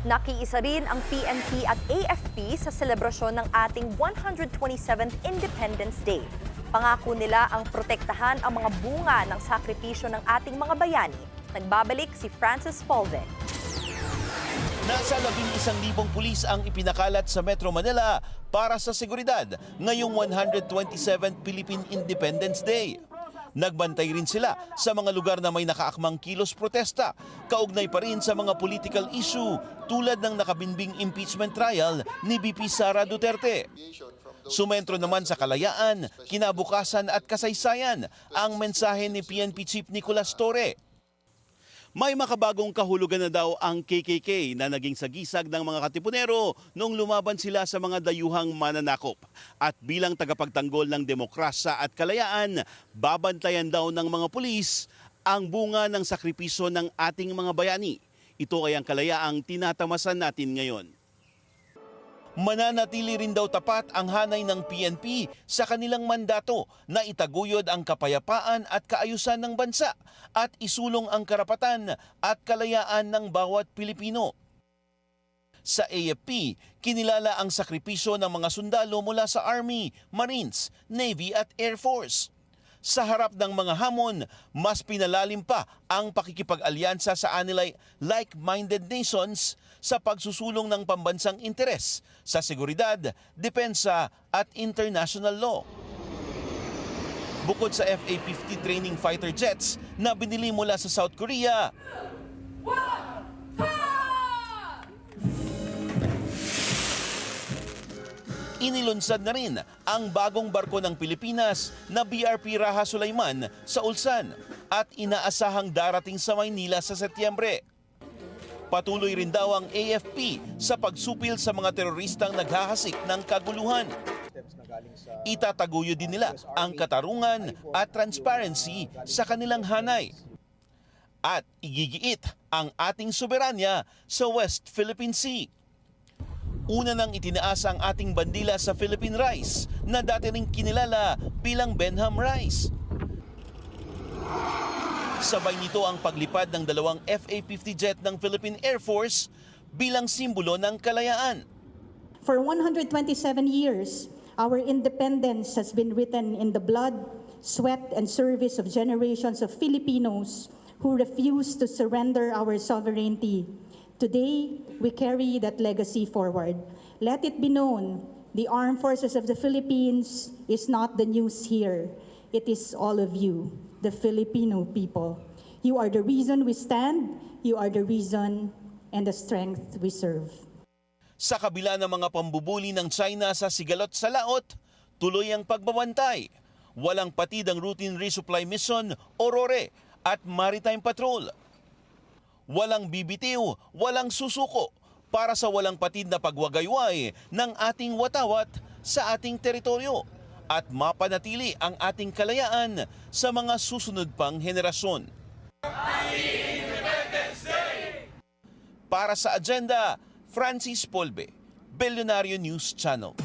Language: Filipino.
Nakiisa rin ang PNP at AFP sa selebrasyon ng ating 127th Independence Day. Pangako nila ang protektahan ang mga bunga ng sakripisyo ng ating mga bayani. Nagbabalik si Francis Folve. Nasa 11,000 pulis ang ipinakalat sa Metro Manila para sa seguridad ngayong 127th Philippine Independence Day. Nagbantay rin sila sa mga lugar na may nakaakmang kilos protesta, kaugnay pa rin sa mga political issue tulad ng nakabinbing impeachment trial ni VP Sara Duterte. Sumentro naman sa kalayaan, kinabukasan at kasaysayan ang mensahe ni PNP Chief Nicolas Torre. May makabagong kahulugan na daw ang KKK na naging sagisag ng mga Katipunero nung lumaban sila sa mga dayuhang mananakop. At bilang tagapagtanggol ng demokrasya at kalayaan, babantayan daw ng mga pulis ang bunga ng sakripisyo ng ating mga bayani. Ito ay ang kalayaang tinatamasan natin ngayon. Mananatili rin daw tapat ang hanay ng PNP sa kanilang mandato na itaguyod ang kapayapaan at kaayusan ng bansa at isulong ang karapatan at kalayaan ng bawat Pilipino. Sa AFP, kinilala ang sakripisyo ng mga sundalo mula sa Army, Marines, Navy at Air Force. Sa harap ng mga hamon, mas pinalalim pa ang pakikipag-alyansa sa anilay like-minded nations sa pagsusulong ng pambansang interes sa seguridad, depensa at international law. Bukod sa FA-50 training fighter jets na binili mula sa South Korea, inilunsad na rin ang bagong barko ng Pilipinas na BRP Raha Sulaiman sa Ulsan at inaasahang darating sa Maynila sa Setyembre. Patuloy rin daw ang AFP sa pagsupil sa mga teroristang naghahasik ng kaguluhan. Itataguyod din nila ang katarungan at transparency sa kanilang hanay. At igigiit ang ating soberanya sa West Philippine Sea. Una nang itinaas ang ating bandila sa Philippine Rice na dati ring kinilala bilang Benham Rice. Sabay nito ang paglipad ng dalawang FA-50 jet ng Philippine Air Force bilang simbolo ng kalayaan. For 127 years, our independence has been written in the blood, sweat, and service of generations of Filipinos who refused to surrender our sovereignty. Today, we carry that legacy forward. Let it be known, the Armed Forces of the Philippines is not the news here. It is all of you, the Filipino people. You are the reason we stand, you are the reason and the strength we serve. Sa kabila ng mga pambubuli ng China sa sigalot sa laot, tuloy ang pagbabantay. Walang patid ang routine resupply mission, Aurora, at maritime patrol. Walang bibitiw, walang susuko para sa walang patid na pagwagayway ng ating watawat sa ating teritoryo at mapanatili ang ating kalayaan sa mga susunod pang henerasyon. Para sa agenda, Francis Polve, Billionario News Channel.